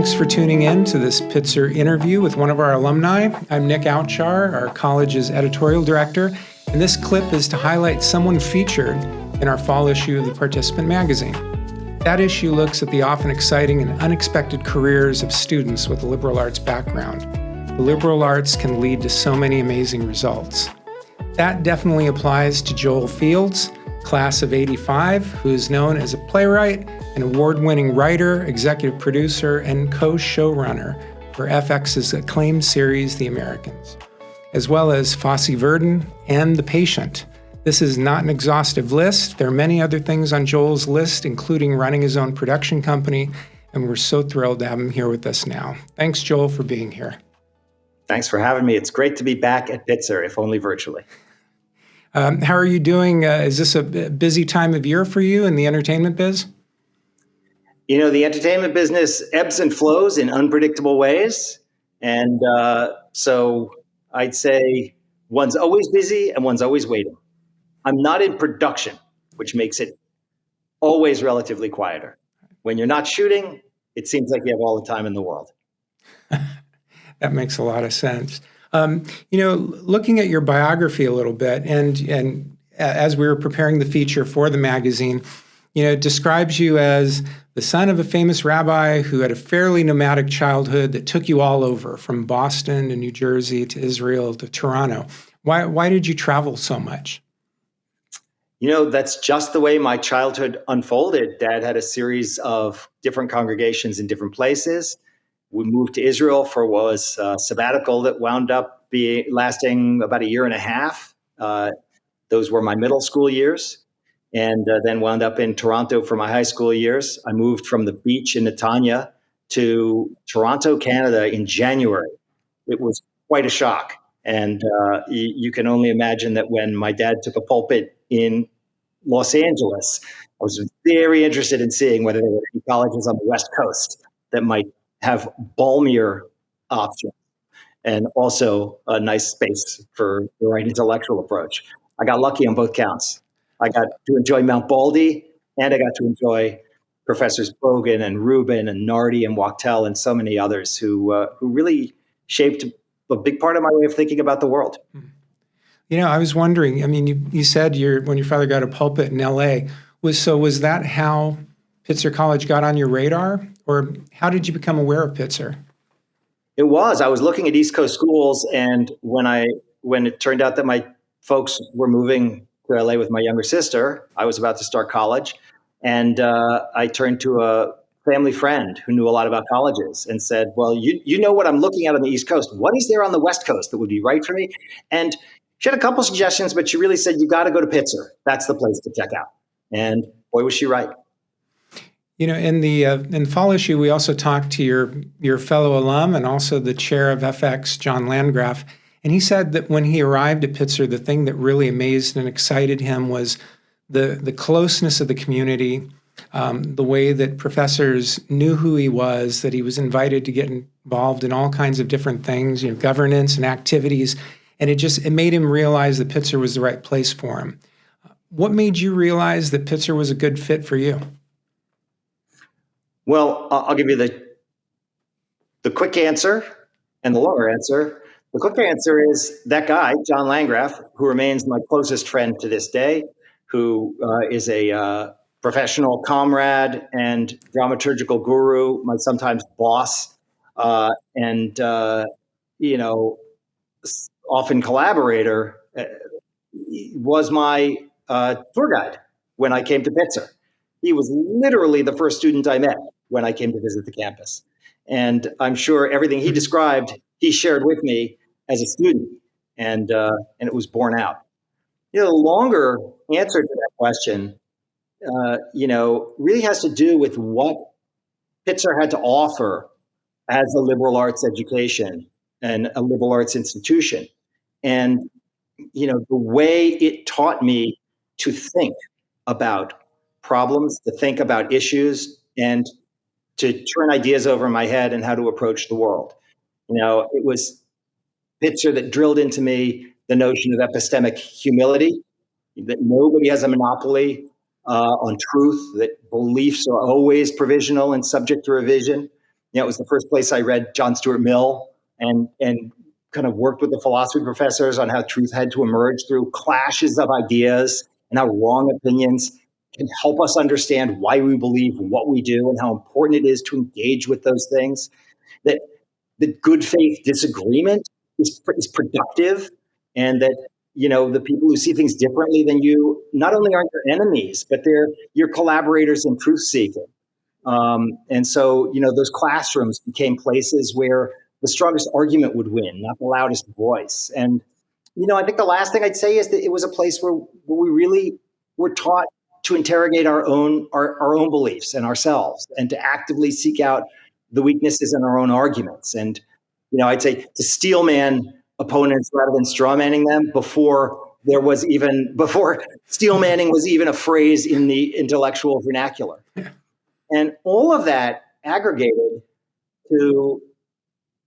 Thanks for tuning in to this Pitzer interview with one of our alumni. I'm Nick Outchar, our college's editorial director, and this clip is to highlight someone featured in our fall issue of the Participant magazine. That issue looks at the often exciting and unexpected careers of students with a liberal arts background. The liberal arts can lead to so many amazing results. That definitely applies to Joel Fields, class of '85, who is known as a playwright, an award-winning writer, executive producer, and co-showrunner for FX's acclaimed series, The Americans, as well as Fosse Verdon and The Patient. This is not an exhaustive list. There are many other things on Joel's list, including running his own production company, and we're so thrilled to have him here with us now. Thanks, Joel, for being here. Thanks for having me. It's great to be back at Pitzer, if only virtually. How are you doing? Is this a busy time of year for you in the entertainment biz? You know, the entertainment business ebbs and flows in unpredictable ways. And so I'd say one's always busy and one's always waiting. I'm not in production, which makes it always relatively quieter. When you're not shooting, it seems like you have all the time in the world. That makes a lot of sense. Looking at your biography a little bit, and as we were preparing the feature for the magazine, it describes you as the son of a famous rabbi who had a fairly nomadic childhood that took you all over, from Boston to New Jersey to Israel to Toronto. Why did you travel so much? That's just the way my childhood unfolded. Dad had a series of different congregations in different places. We moved to Israel for what was a sabbatical that wound up lasting about a year and a half. Those were my middle school years, and then wound up in Toronto for my high school years. I moved from the beach in Netanya to Toronto, Canada in January. It was quite a shock. And you can only imagine that when my dad took a pulpit in Los Angeles, I was very interested in seeing whether there were any colleges on the West Coast that might have balmier options and also a nice space for the right intellectual approach. I got lucky on both counts. I got to enjoy Mount Baldy, and I got to enjoy Professors Bogan and Rubin and Nardi and Wachtel and so many others who really shaped a big part of my way of thinking about the world. I was wondering, you said when your father got a pulpit in LA, was that how Pitzer College got on your radar? Or how did you become aware of Pitzer? It was. I was looking at East Coast schools, and when it turned out that my folks were moving to LA with my younger sister, I was about to start college, and I turned to a family friend who knew a lot about colleges and said, well, you know what I'm looking at on the East Coast. What is there on the West Coast that would be right for me? And she had a couple suggestions, but she really said, you got to go to Pitzer. That's the place to check out. And boy, was she right. In the fall issue, we also talked to your fellow alum and also the chair of FX, John Landgraf, and he said that when he arrived at Pitzer, the thing that really amazed and excited him was the closeness of the community, the way that professors knew who he was, that he was invited to get involved in all kinds of different things, governance and activities, and it made him realize that Pitzer was the right place for him. What made you realize that Pitzer was a good fit for you? Well, I'll give you the quick answer and the longer answer. The quick answer is that guy, John Landgraf, who remains my closest friend to this day, who is a professional comrade and dramaturgical guru, my sometimes boss, and often collaborator, was my tour guide when I came to Pitzer. He was literally the first student I met when I came to visit the campus. And I'm sure everything he described, he shared with me as a student, and it was borne out. The longer answer to that question, really has to do with what Pitzer had to offer as a liberal arts education and a liberal arts institution. And, the way it taught me to think about problems, to think about issues, and to turn ideas over in my head and how to approach the world. It was Pitzer that drilled into me the notion of epistemic humility, that nobody has a monopoly on truth, that beliefs are always provisional and subject to revision. it was the first place I read John Stuart Mill and kind of worked with the philosophy professors on how truth had to emerge through clashes of ideas and how wrong opinions can help us understand why we believe what we do and how important it is to engage with those things. That good faith disagreement is productive, and that the people who see things differently than you not only aren't your enemies, but they're your collaborators in truth seeking. And so those classrooms became places where the strongest argument would win, not the loudest voice. And I think the last thing I'd say is that it was a place where we really were taught to interrogate our own beliefs and ourselves, and to actively seek out the weaknesses in our own arguments. And I'd say to steelman opponents rather than strawmanning them before steelmanning was even a phrase in the intellectual vernacular. And all of that aggregated to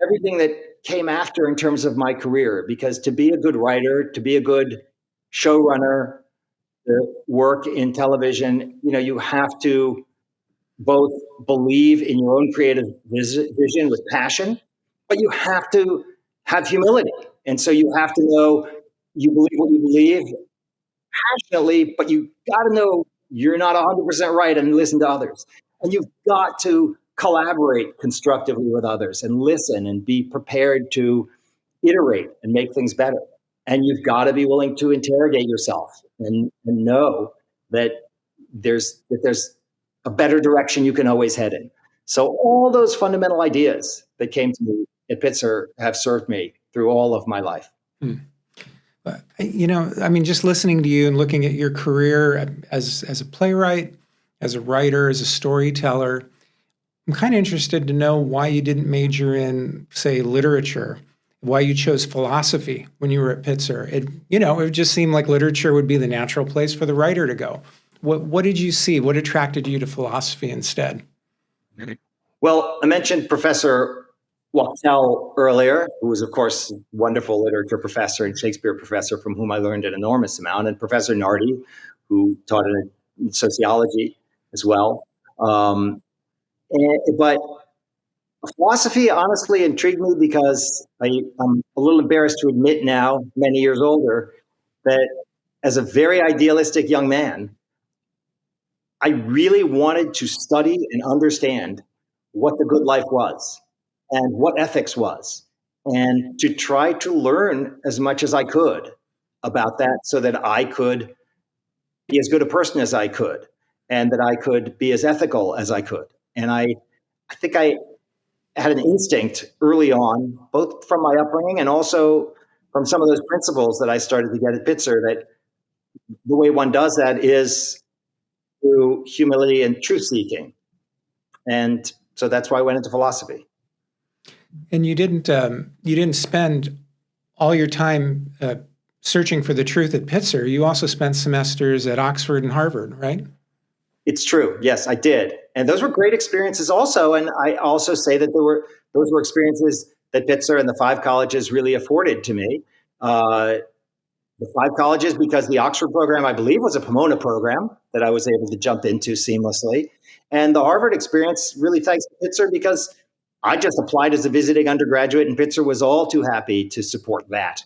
everything that came after in terms of my career, because to be a good writer, to be a good showrunner, to work in television, you have to both believe in your own creative vision with passion, but you have to have humility. And so you have to know you believe what you believe passionately, but you got to know you're not 100% right and listen to others. And you've got to collaborate constructively with others and listen and be prepared to iterate and make things better. And you've got to be willing to interrogate yourself and know that there's a better direction you can always head in. So all those fundamental ideas that came to me at Pitzer have served me through all of my life. Just listening to you and looking at your career as a playwright, as a writer, as a storyteller, I'm kind of interested to know why you didn't major in, say, literature, why you chose philosophy when you were at Pitzer. It just seemed like literature would be the natural place for the writer to go. What did you see? What attracted you to philosophy instead? Well, I mentioned Professor Wachtel earlier, who was, of course, a wonderful literature professor and Shakespeare professor from whom I learned an enormous amount, and Professor Nardi, who taught in sociology as well. But philosophy honestly intrigued me because I'm a little embarrassed to admit now, many years older, that as a very idealistic young man, I really wanted to study and understand what the good life was and what ethics was, and to try to learn as much as I could about that so that I could be as good a person as I could, and that I could be as ethical as I could. And I think I had an instinct early on, both from my upbringing and also from some of those principles that I started to get at Pitzer, that the way one does that is through humility and truth seeking. And so that's why I went into philosophy. And you didn't spend all your time searching for the truth at Pitzer. You also spent semesters at Oxford and Harvard, right? It's true. Yes, I did. And those were great experiences also. And I also say that those were experiences that Pitzer and the 5 colleges really afforded to me. The 5 colleges, because the Oxford program, I believe, was a Pomona program that I was able to jump into seamlessly. And the Harvard experience, really thanks to Pitzer, because I just applied as a visiting undergraduate, and Pitzer was all too happy to support that.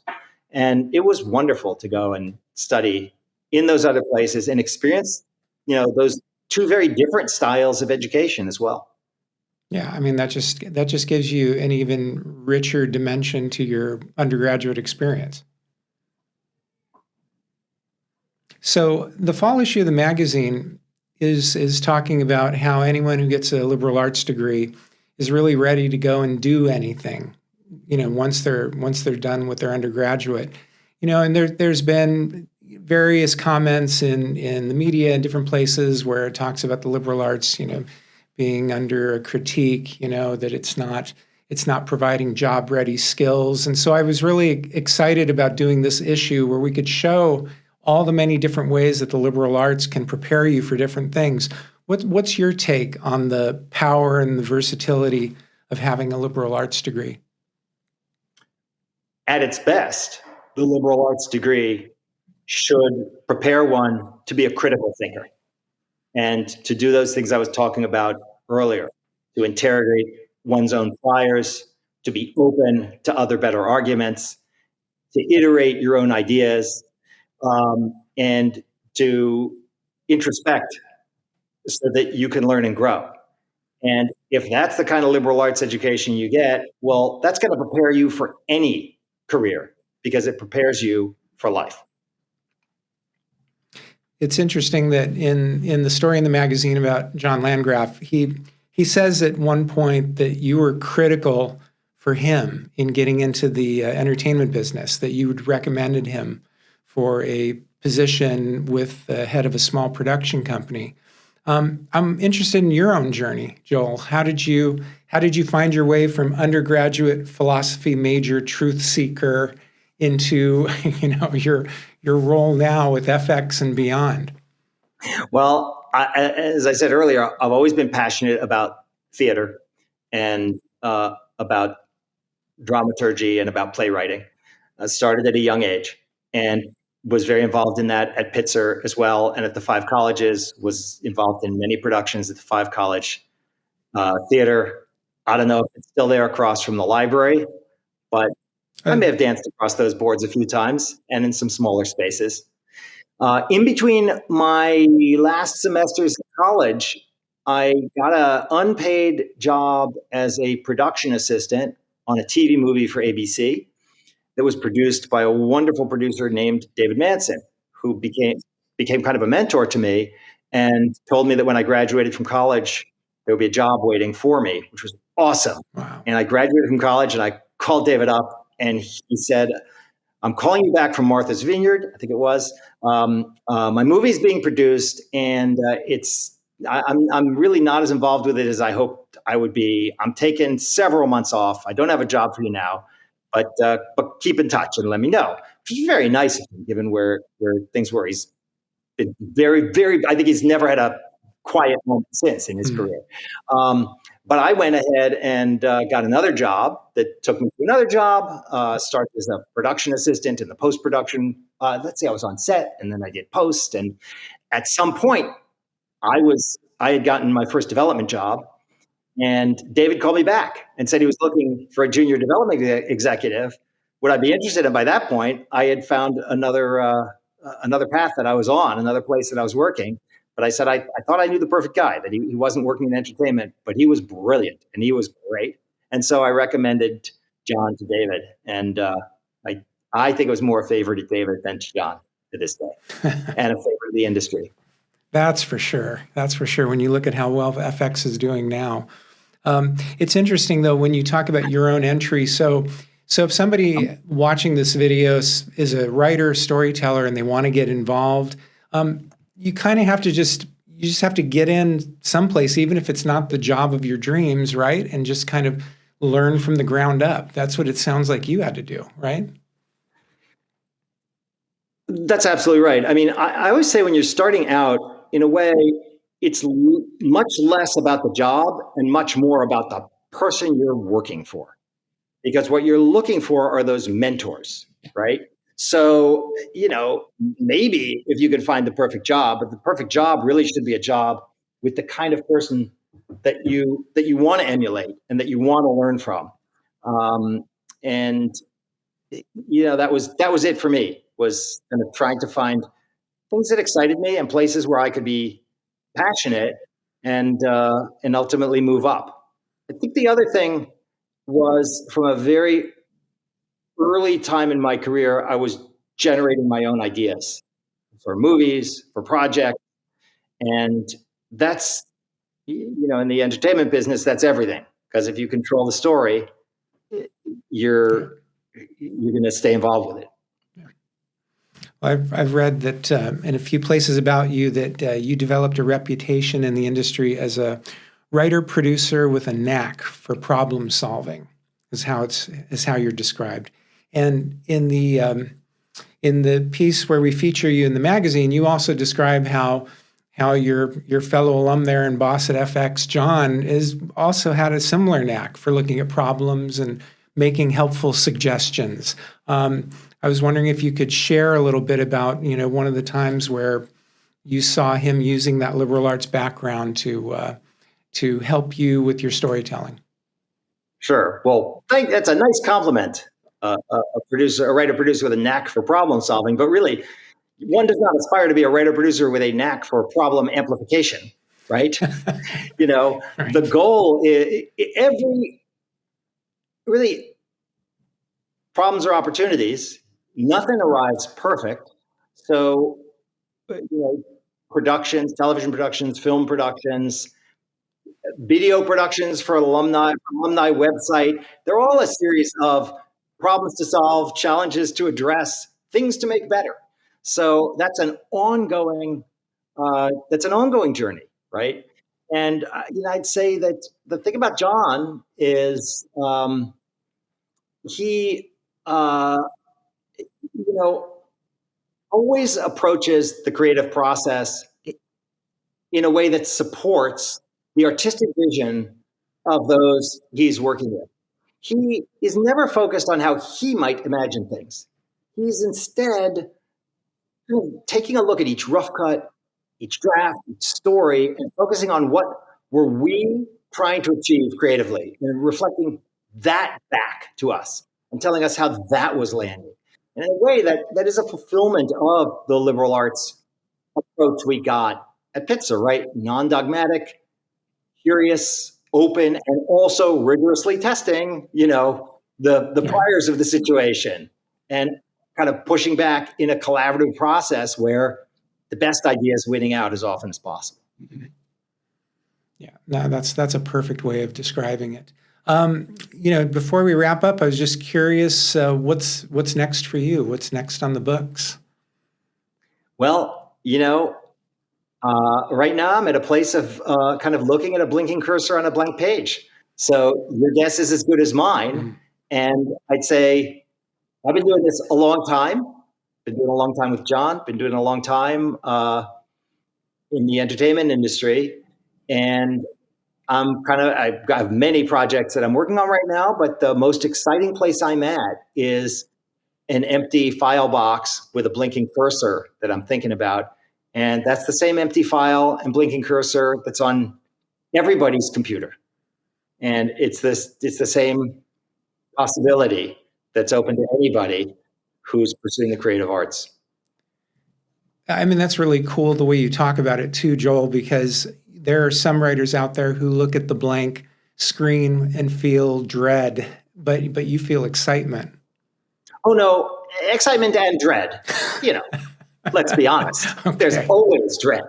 And it was wonderful to go and study in those other places and experience, those 2 very different styles of education as well. Yeah, that just gives you an even richer dimension to your undergraduate experience. So the fall issue of the magazine is talking about how anyone who gets a liberal arts degree is really ready to go and do anything, once they're done with their undergraduate. And there's been various comments in the media and different places where it talks about the liberal arts, being under a critique, that it's not providing job-ready skills. And so I was really excited about doing this issue where we could show all the many different ways that the liberal arts can prepare you for different things. What's your take on the power and the versatility of having a liberal arts degree? At its best, the liberal arts degree should prepare one to be a critical thinker and to do those things I was talking about earlier, to interrogate one's own priors, to be open to other better arguments, to iterate your own ideas, and to introspect so that you can learn and grow. And if that's the kind of liberal arts education you get, well, that's going to prepare you for any career because it prepares you for life. It's interesting that in the story in the magazine about John Landgraf, he says at one point that you were critical for him in getting into the entertainment business, that you had recommended him for a position with the head of a small production company. I'm interested in your own journey, Joel. How did you find your way from undergraduate philosophy major, truth seeker, into your role now with FX and beyond? Well, as I said earlier, I've always been passionate about theater and about dramaturgy and about playwriting. I started at a young age and was very involved in that at Pitzer as well, and at the five colleges, was involved in many productions at the five college theater. I don't know if it's still there across from the library, but I may have danced across those boards a few times and in some smaller spaces. In between my last semesters at college, I got an unpaid job as a production assistant on a TV movie for ABC that was produced by a wonderful producer named David Manson, who became kind of a mentor to me and told me that when I graduated from college, there would be a job waiting for me, which was awesome. Wow. And I graduated from college and I called David up and he said, "I'm calling you back from Martha's Vineyard," I think it was. "My movie's being produced, and I'm really not as involved with it as I hoped I would be. I'm taking several months off. I don't have a job for you now, but keep in touch and let me know." Which is very nice of him, given where things were. He's been very, very. I think he's never had a quiet moment since in his career. But I went ahead and got another job that took me to another job, started as a production assistant in the post-production. Let's say I was on set and then I did post. And at some point I had gotten my first development job and David called me back and said he was looking for a junior development executive. Would I be interested? And by that point I had found another path that I was on, another place that I was working. But I said, I thought I knew the perfect guy, that he wasn't working in entertainment, but he was brilliant and he was great. And so I recommended John to David. And I think it was more a favor to David than to John to this day, and a favor to the industry. That's for sure. That's for sure. When you look at how well FX is doing now. It's interesting, though, when you talk about your own entry. So if somebody watching this video is a writer, storyteller, and they want to get involved, you kind of have to just have to get in someplace, even if it's not the job of your dreams, right? And just kind of learn from the ground up. That's what it sounds like you had to do, right? That's absolutely right. I mean, I always say when you're starting out, in a way, it's much less about the job and much more about the person you're working for. Because what you're looking for are those mentors, right? So, maybe if you could find the perfect job, but the perfect job really should be a job with the kind of person that you want to emulate and that you want to learn from. That was it for me, was kind of trying to find things that excited me and places where I could be passionate and ultimately move up. I think the other thing was, from a very early time in my career, I was generating my own ideas for movies, for projects. And that's, in the entertainment business, that's everything. Because if you control the story, you're going to stay involved with it. Well, I've read that in a few places about you that you developed a reputation in the industry as a writer-producer with a knack for problem solving, is how you're described. And in the piece where we feature you in the magazine, you also describe how your fellow alum there and boss at FX, John, is also had a similar knack for looking at problems and making helpful suggestions. I was wondering if you could share a little bit about, one of the times where you saw him using that liberal arts background to help you with your storytelling. Sure. Well, that's a nice compliment. A writer producer with a knack for problem solving, but really, one does not aspire to be a writer producer with a knack for problem amplification, right? The Right. goal is every really problems or opportunities. Nothing arrives perfect. So, you know, productions, television productions, film productions, video productions for alumni website. They're all a series of problems to solve, challenges to address, things to make better. So that's an ongoing journey, right? And I'd say that the thing about John is he, you know, always approaches the creative process in a way that supports the artistic vision of those he's working with. He is never focused on how he might imagine things. He's instead taking a look at each rough cut, each draft, each story, and focusing on what were we trying to achieve creatively and reflecting that back to us and telling us how that was landing. And in a way that is a fulfillment of the liberal arts approach we got at Pitzer, right? Non-dogmatic, curious, open, and also rigorously testing, the Yeah. priors of the situation and kind of pushing back in a collaborative process where the best idea is winning out as often as possible. Yeah. No, that's a perfect way of describing it. Before we wrap up, I was just curious, what's next for you? What's next on the books? Well, right now I'm at a place of kind of looking at a blinking cursor on a blank page. So your guess is as good as mine. Mm. And I'd say I've been doing this a long time. Been doing a long time with John. Been doing a long time in the entertainment industry, and I have many projects that I'm working on right now. But the most exciting place I'm at is an empty file box with a blinking cursor that I'm thinking about, and that's the same empty file and blinking cursor that's on everybody's computer, and it's the same possibility that's open to anybody who's pursuing the creative arts. I mean, that's really cool the way you talk about it too, Joel, because there are some writers out there who look at the blank screen and feel dread, but you feel excitement. Oh no, excitement and dread. Let's be honest. Okay. There's always dread.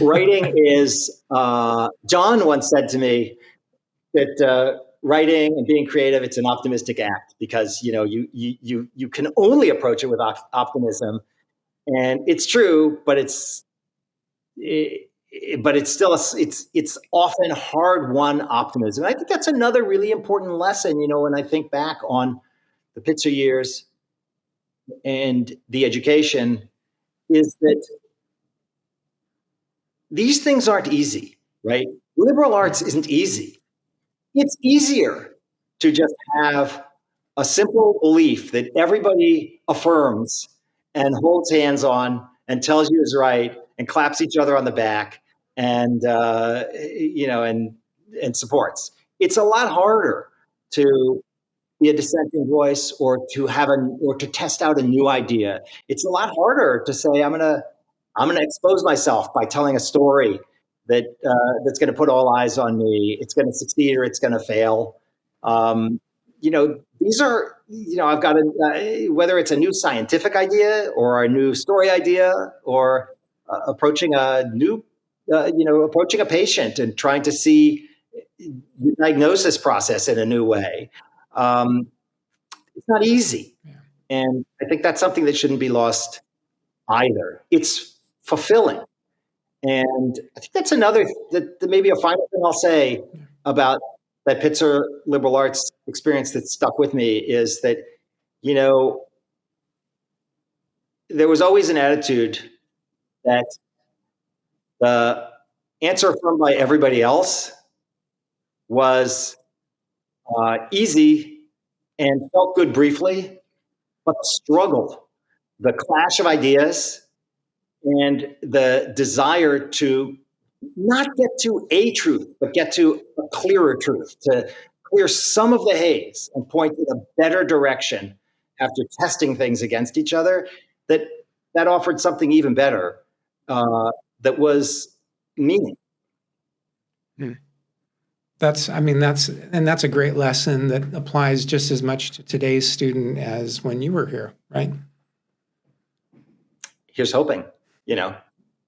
Writing is. John once said to me that writing and being creative, it's an optimistic act because you can only approach it with optimism, and it's true, but it's still it's often hard-won optimism. And I think that's another really important lesson. When I think back on the Pitzer years and the education, is that these things aren't easy, right? Liberal arts isn't easy. It's easier to just have a simple belief that everybody affirms and holds hands on and tells you is right and claps each other on the back and and supports. It's a lot harder to be a dissenting voice or to test out a new idea. It's a lot harder to say I'm gonna expose myself by telling a story that's going to put all eyes on me. It's going to succeed or it's going to fail. These are I've got whether it's a new scientific idea or a new story idea or approaching a patient and trying to see the diagnosis process in a new way. It's not easy. Yeah. And I think that's something that shouldn't be lost either. It's fulfilling. And I think that's that maybe a final thing I'll say about that Pitzer liberal arts experience that stuck with me is that, there was always an attitude that the answer affirmed by everybody else was easy and felt good briefly, but the struggle, the clash of ideas, and the desire to not get to a truth, but get to a clearer truth, to clear some of the haze and point in a better direction after testing things against each other, that offered something even better, that was meaning. That's a great lesson that applies just as much to today's student as when you were here, right? Here's hoping. I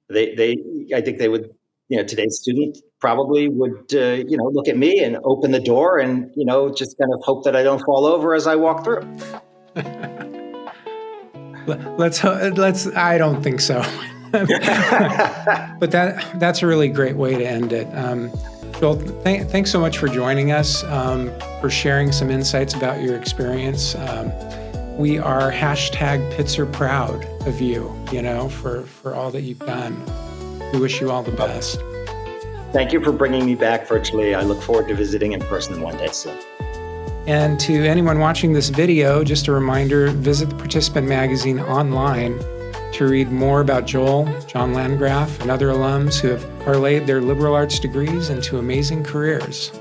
think they would, today's student probably would, look at me and open the door and, just kind of hope that I don't fall over as I walk through. I don't think so. But that's a really great way to end it. Joel, thanks so much for joining us, for sharing some insights about your experience. We are #Pitzer proud of you, for all that you've done. We wish you all the best. Thank you for bringing me back virtually. I look forward to visiting in person one day soon. And to anyone watching this video, just a reminder, visit the Participant Magazine online to read more about Joel, John Landgraf, and other alums who have parlayed their liberal arts degrees into amazing careers.